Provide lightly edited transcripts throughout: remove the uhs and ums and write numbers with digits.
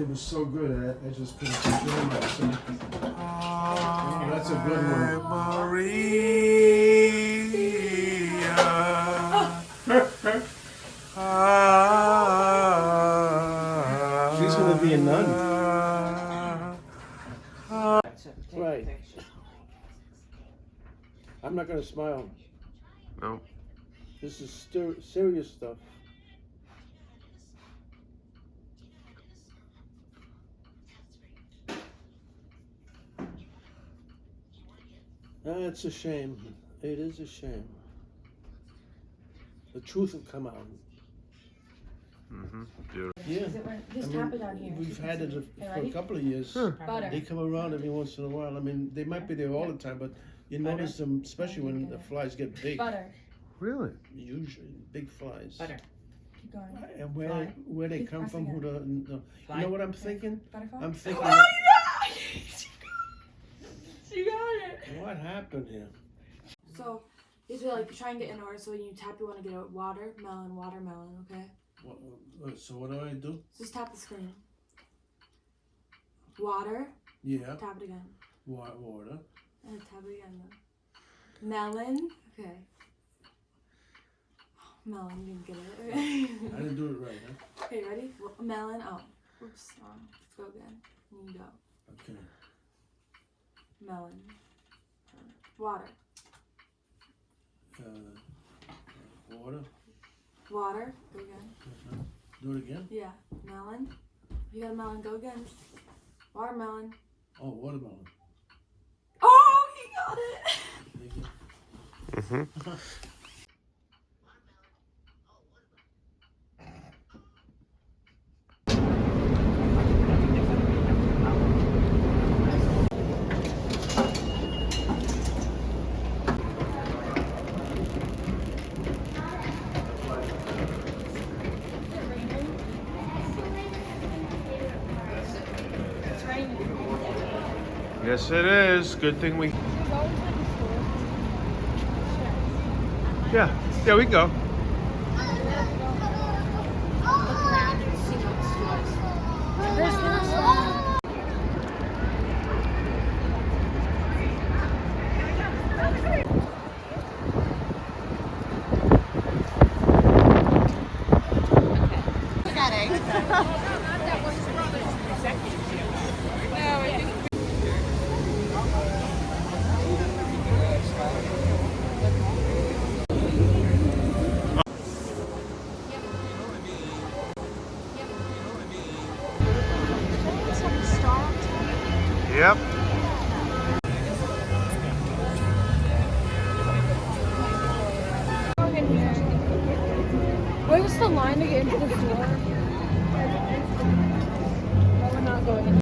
It was so good, I just couldn't control myself. Oh, that's a good one. Maria. She's gonna be a nun. Right. I'm not gonna smile. No. This is serious stuff. It's a shame. It is a shame. The truth will come out. Mm-hmm. Beautiful. Yeah. Just tap it on here. We've had it for a couple of years. Butter. They come around every once in a while. I mean, they might be there all the time, but you notice them, especially when the flies get big. Butter. Really? Usually, big flies. Butter. Keep going. And where they come from, who you know what I'm thinking? Butterfly? I'm thinking. Oh, you got it! What happened here? So, these are like try and get in order. So when you tap, you want to get a watermelon, okay? So what do I do? Just tap the screen. Water. Yeah. Tap it again. Water. And tap it again then. Melon. Okay. Melon, you didn't get it. Okay. I didn't do it right, huh? Okay, ready? Melon. Oh, oops. Let's go again. You can go. Okay. Melon. Water. Water. Water. Go again. Do it again? Yeah. Melon. You got a melon. Go again. Watermelon. Oh, watermelon. Oh, he got it. Mm-hmm. Yes, it is. Good thing we. Yeah, we can go. Yep. Where's the line to get into the store? No, we're not going in.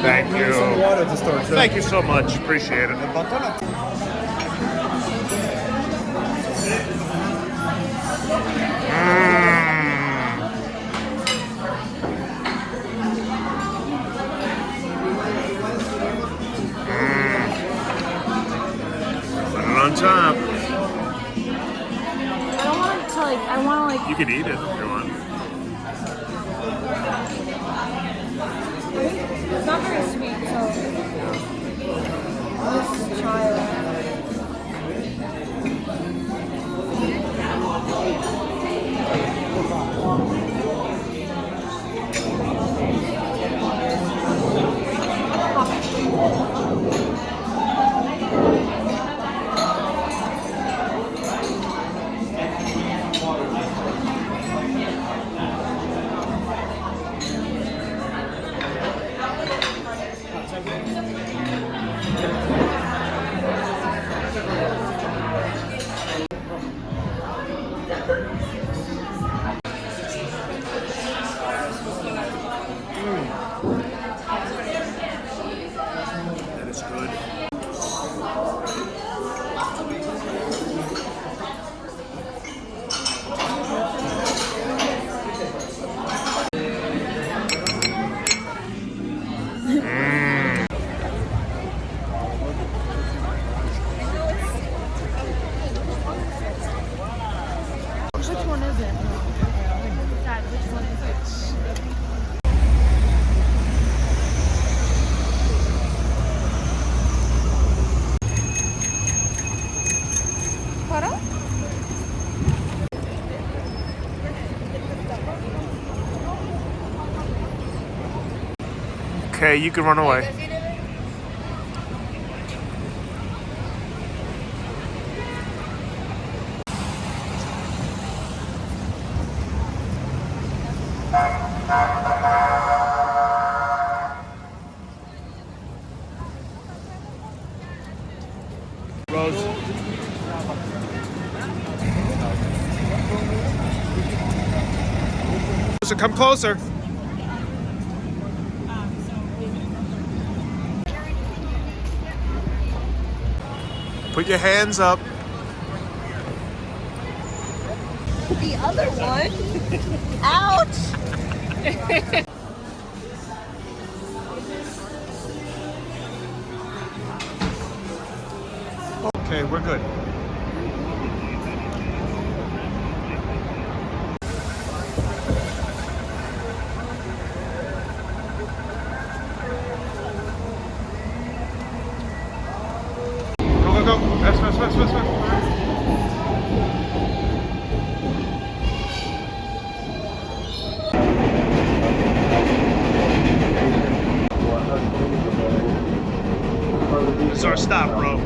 Thank you. Some water to start. Thank you so much. Appreciate it. Put it on top. I want to like. You could eat it if you want. It's not very sweet, so let's try it. That is good. Which one is it? Dad, which one is it? Para? Okay, you can run away. Rose. So come closer. Put your hands up. The other one. Ouch! Okay, we're good. Go, go, go. Fast, fast, fast, fast, fast. This is our stop, bro.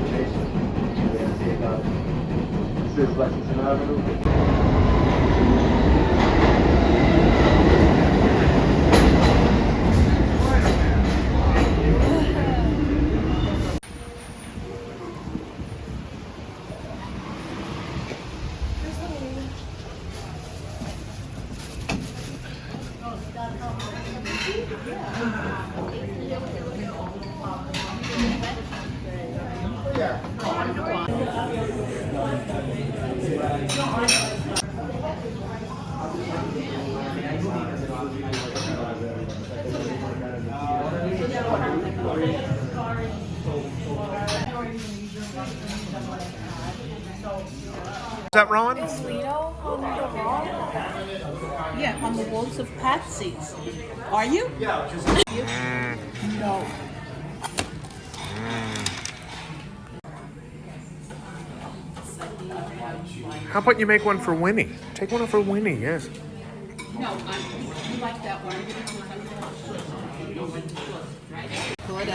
Is that Rowan? Is Lito on the wall? Yeah, on the walls of Patsy's. Are you? No. How about you make one for Winnie? Take one for Winnie, yes. No, you like that one. Good.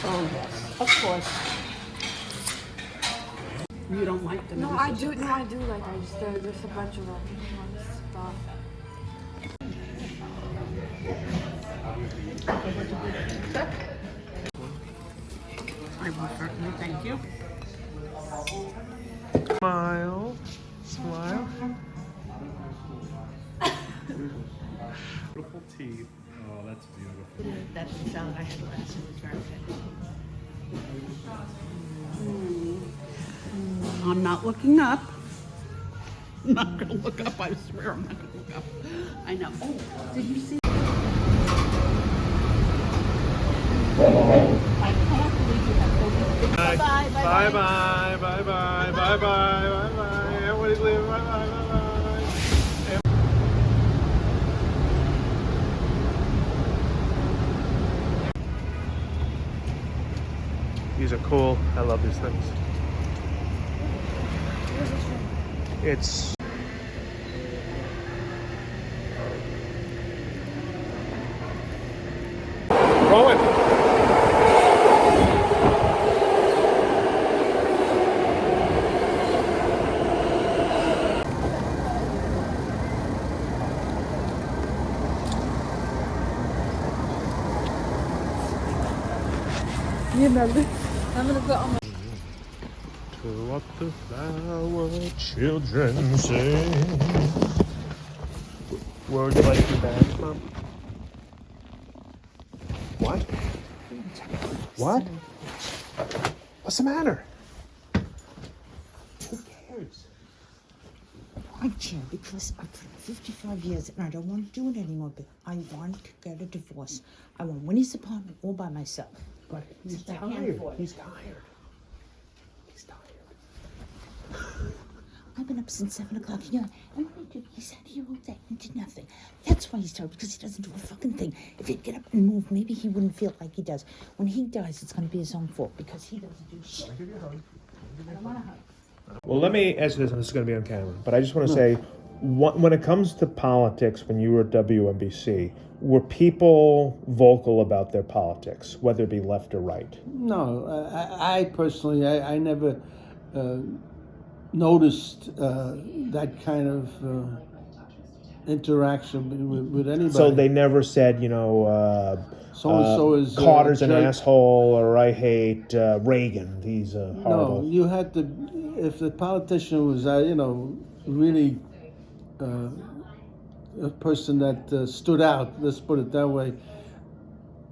Oh, of course. You don't like them. No, I do. No, I do like. I just there's a bunch of them. Stuff. I will certainly thank you. Smile. Smile. Beautiful teeth. Oh, that's beautiful. That's the salad I had last. It was very good. I'm not looking up. I'm not going to look up. I swear I'm not going to look up. I know. Oh, did you see? I can't believe you have COVID. Bye bye. Bye bye. Bye bye. Bye bye. Bye bye. Everybody's leaving. Bye-bye, bye-bye. These are cool. I love these things. It's rolling. I'm gonna put on my. To what the flower children sing. Where would you like your bags, Mom? What? What? What's the matter? Who cares? I can't because I've put 55 years and I don't want to do it anymore, but I want to get a divorce. I want Winnie's apartment all by myself. But he's I can't tired. afford it. He's tired. He's tired. I've been up since 7 o'clock. You know, and what did he do? He sat here all day and did nothing. That's why he's tired, because he doesn't do a fucking thing. If he'd get up and move, maybe he wouldn't feel like he does. When he dies, it's going to be his own fault, because he doesn't do shit. I'll give you a hug. I don't want a hug. Well, let me ask this, and this is going to be on camera, but I just want to say, when it comes to politics, when you were at WNBC, were people vocal about their politics, whether it be left or right? No, I personally, I never noticed that kind of interaction with anybody. So they never said, So-and-so is Carter's an jerk. asshole, or I hate Reagan. He's horrible. No, you had to, if the politician was, really a person that stood out, let's put it that way,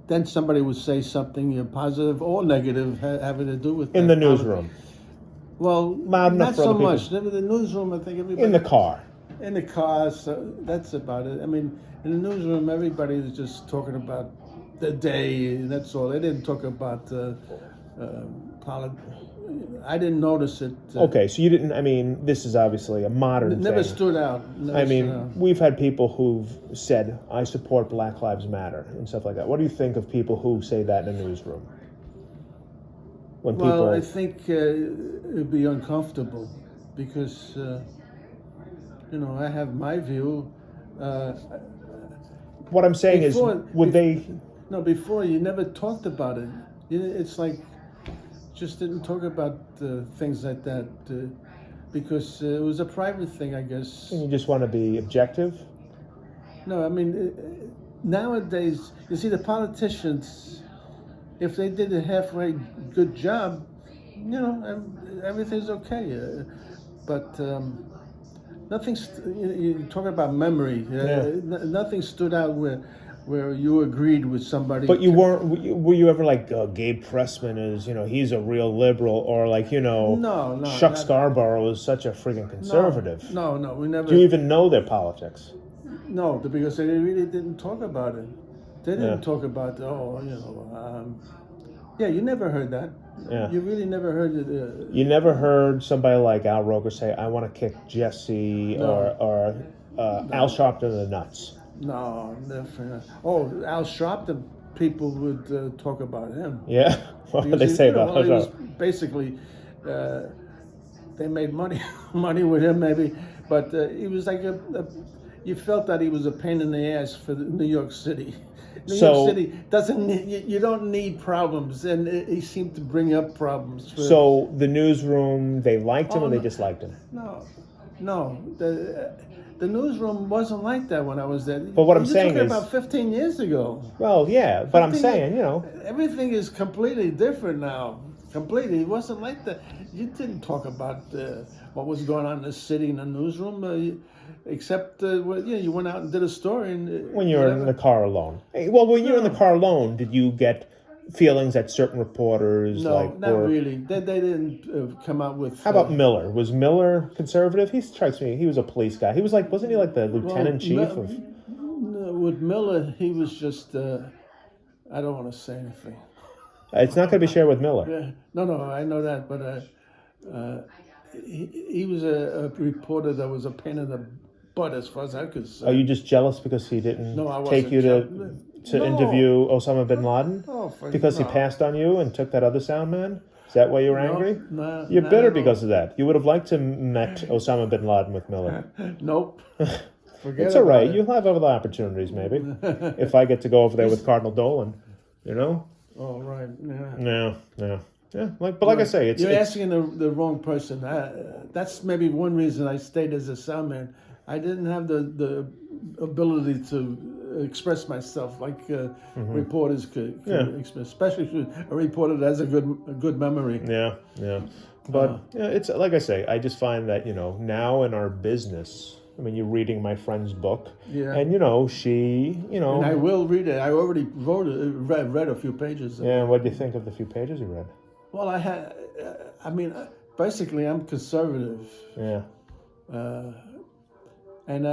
then somebody would say something positive or negative having to do with In that the newsroom, Well, Loud enough not for so other people. much. The newsroom, I think everybody... in the car. In the car, so that's about it. I mean, in the newsroom, everybody was just talking about the day, and that's all. They didn't talk about I didn't notice it. Okay, so you didn't. I mean, this is obviously a modern It never thing. stood out. I mean, we've had people who've said, "I support Black Lives Matter" and stuff like that. What do you think of people who say that in a newsroom? When well, I people, think it'd be uncomfortable because, I have my view. what I'm saying before- is, would they? No, before you never talked about it. It's like just didn't talk about things like that because it was a private thing, I guess. You just want to be objective. No, I mean nowadays you see the politicians. If they did a halfway good job, everything's okay. But nothing's. You talk about memory. Nothing stood out where you agreed with somebody. But you weren't. Were you ever like Gabe Pressman is? He's a real liberal, or like No, Chuck not- Scarborough is such a freaking conservative. No, we never. Do you even know their politics? No, because they really didn't talk about it. They didn't Yeah. talk about, you never heard that. Yeah. You really never heard it. You never heard somebody like Al Roker say, "I want to kick Jesse No. or Al Sharpton in the nuts." No, never. Oh, Al Sharpton, people would talk about him. Yeah, what did Because they he- say about Al he was Sharpton? basically, they made money with him maybe, but he was like you felt that he was a pain in the ass for New York City. New So- York City doesn't need, you don't need problems, and he seemed to bring up problems. So the newsroom, they liked him Oh, or they no. disliked him? No, the newsroom wasn't like that when I was there. But what I'm saying You're is- talking about 15 years ago. Well, yeah, but I'm 15 saying, Everything is completely different now. Completely. It wasn't like that. You didn't talk about what was going on in the city in the newsroom, except you went out and did a story. And, when you're in the car alone. Hey, well, when you're in the car alone, did you get feelings that certain reporters No, not were... really. They didn't come out with... How about Miller? Was Miller conservative? He strikes me. He was a police guy. He was like, wasn't he like the lieutenant chief of? With Miller, he was just... I don't want to say anything. It's not going to be shared with Miller. No, I know that, but he was a reporter that was a pain in the butt as far as I could say. Are you just jealous because he didn't No, I take wasn't you jealous. to No. interview Osama bin Laden? Oh, Because he no. passed on you and took that other sound man? Is that why you were No, angry? no, You're not bitter at all. because of that. You would have liked to met Osama bin Laden with Miller. Nope. Forget It's all right. about it. You'll have other opportunities, maybe. If I get to go over there with Cardinal Dolan, you know? Oh, right. Yeah. No. Yeah, like I say, You're it's asking the wrong person. That's maybe one reason I stayed as a sound man. I didn't have the ability to express myself like reporters could express, especially a reporter that has a good memory. yeah. But it's like I say, I just find that now in our business. I mean, you're reading my friend's book, and she, And I will read it. I already read a few pages. Yeah, what do you think of the few pages you read? Well, basically, I'm conservative. Yeah. And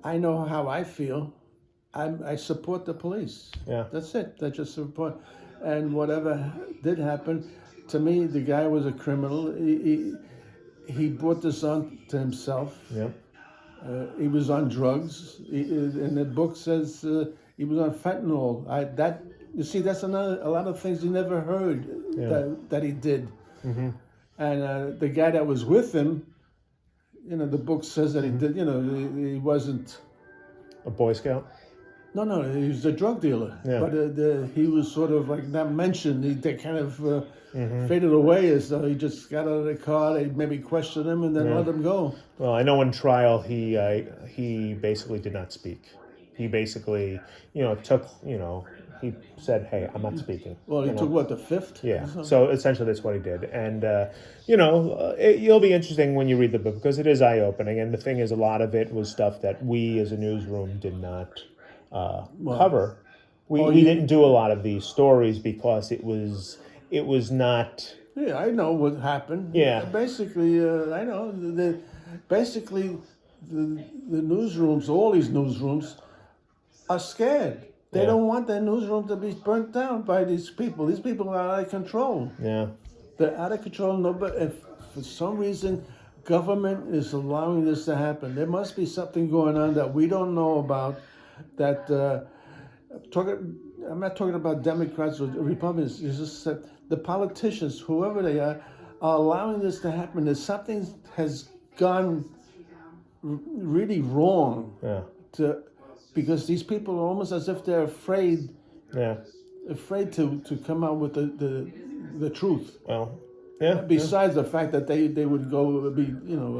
I know how I feel. I support the police. Yeah. That's it. I just support. And whatever did happen, to me, the guy was a criminal. He brought this on to himself. Yeah. He was on drugs. And the book says he was on fentanyl. You see, that's a lot of things you never heard that he did. Mm-hmm. And the guy that was with him, the book says that he did. He wasn't A Boy Scout. No, he was a drug dealer. Yeah. But he was sort of like not mentioned. They kind of faded away as though he just got out of the car. They maybe questioned him and then let him go. Well, I know in trial he basically did not speak. He basically, took, he said, "Hey, I'm not speaking." Well, he took what, the fifth? Yeah. So essentially, that's what he did, and it'll be interesting when you read the book because it is eye-opening. And the thing is, a lot of it was stuff that we as a newsroom did not cover. We didn't do a lot of these stories because it was not. Yeah, I know what happened. Yeah. Basically, I know. Basically, the newsrooms, all these newsrooms, are scared. They don't want their newsroom to be burnt down by these people. These people are out of control. Yeah. They're out of control. Nobody, if for some reason, government is allowing this to happen. There must be something going on that we don't know about. That I'm not talking about Democrats or Republicans. It's just that the politicians, whoever they are allowing this to happen. There's something has gone really wrong. Yeah. Because these people are almost as if they're afraid. Yeah. Afraid to come out with the truth. Well. Yeah. Besides the fact that they would go be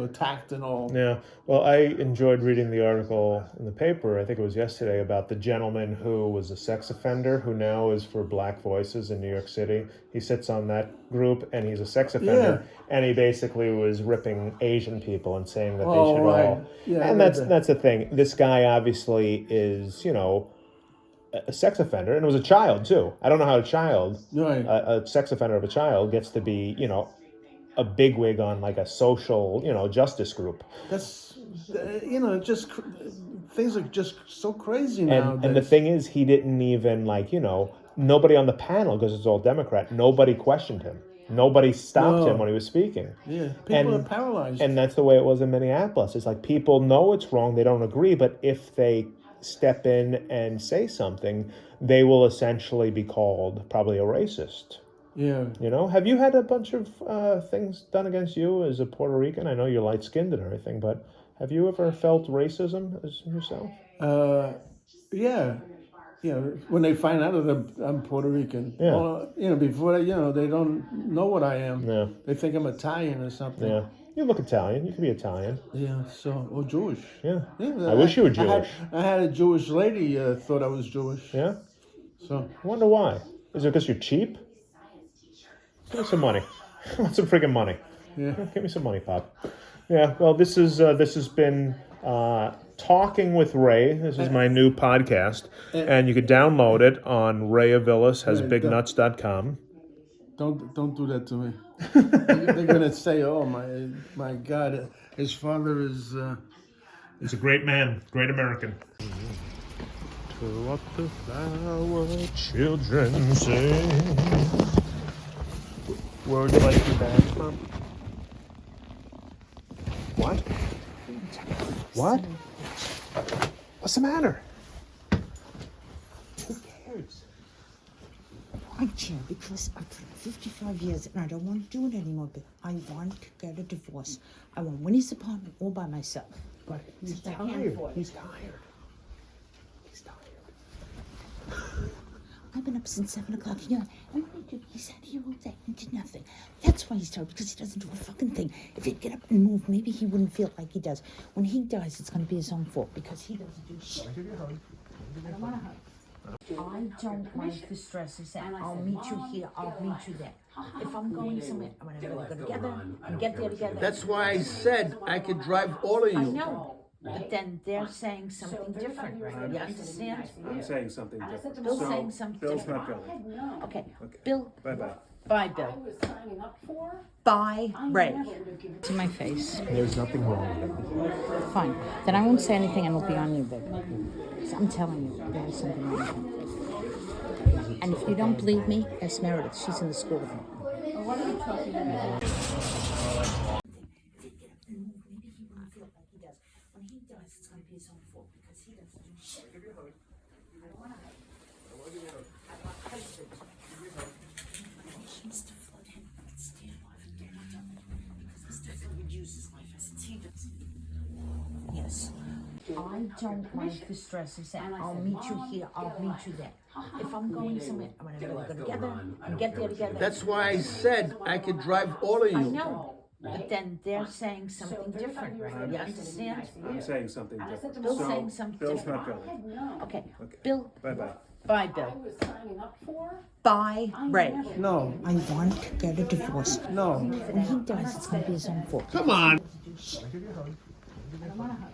attacked and all. Yeah. Well, I enjoyed reading the article in the paper. I think it was yesterday about the gentleman who was a sex offender who now is for Black Voices in New York City. He sits on that group and he's a sex offender, and he basically was ripping Asian people and saying that they should all. Yeah, and that's the thing. This guy obviously is a sex offender, and it was a child too. I don't know how a sex offender of a child gets to be, a bigwig on like a social, justice group. That's, just things are just so crazy now. And the thing is, he didn't even nobody on the panel, because it's all Democrat, nobody questioned him. Nobody stopped him when he was speaking. Yeah, people are paralyzed. And that's the way it was in Minneapolis. It's like people know it's wrong, they don't agree, but if they step in and say something, they will essentially be called probably a racist. Yeah. Have you had a bunch of things done against you as a Puerto Rican? I know you're light-skinned and everything, but have you ever felt racism as yourself? Yeah. When they find out that I'm Puerto Rican. Yeah. Well, before they don't know what I am. Yeah. They think I'm Italian or something. Yeah. You look Italian. You could be Italian. Yeah, or Jewish. Yeah. I wish you were Jewish. I had a Jewish lady thought I was Jewish. Yeah? So. I wonder why. Is it because you're cheap? Give me some money. I want some freaking money. Yeah. Give me some money, Pop. Yeah, well, this has been Talking with Ray. This is my new podcast. And you can download it on Ray Avilas, has bignuts.com. Don't do that to me. They're gonna say, "Oh my God, his father is." He's a great man, great American. To what the flower children say. Where would you like your bags from? What? What? What's the matter? Who cares? I care because I've done 55 years and I don't want to do it anymore, but I want to get a divorce. I want Winnie's apartment all by myself. But he's Since I can't tired. afford it. He's tired. He's tired. I've been up since 7 o'clock. You know, and what did he do? He sat here all day and did nothing. That's why he's tired, because he doesn't do a fucking thing. If he'd get up and move, maybe he wouldn't feel like he does. When he dies, it's going to be his own fault, because he doesn't do shit. Give you a hug. I don't want to hug. I don't like the stress. I said, I'll meet you here, I'll meet you there. If I'm going somewhere, I'm going to go together and get there together. That's why I said I could drive all of you. I know. But then they're saying something different, right? You understand? I'm saying something different. Bill's saying something Bill's different. not going. Okay. Bill. Bye-bye. Bye, Bill. Bye, Ray. To my face. There's nothing wrong with it. Fine. Then I won't say anything and it'll be on you, baby. I'm telling you, there's something wrong with him. And if you don't believe me, ask Meredith. She's in the school with me. What are you talking about? Maybe he wouldn't feel like he does. When he dies, it's going to be his own fault, because he doesn't do shit. I don't want to hug. I want husband. Mr. Flood him. Stay alive and get my done. Because Mr. Flood would use his life as a team. Yes. I don't like the stress. I said, I'll meet you here, I'll meet you there. If I'm going somewhere, I'm going to go together and get there together. That's why I said I could drive all of you. I know. But then they're saying something different, right? You understand? I'm saying something different. Bill's saying something Bill's different. not going. Okay. Bill. Bye-bye. Bye, Bill. Bye, Ray. No, I want to get a divorce. no. When he dies, it's going to be his own fault. Come on. Give you a hug. I don't want to hug.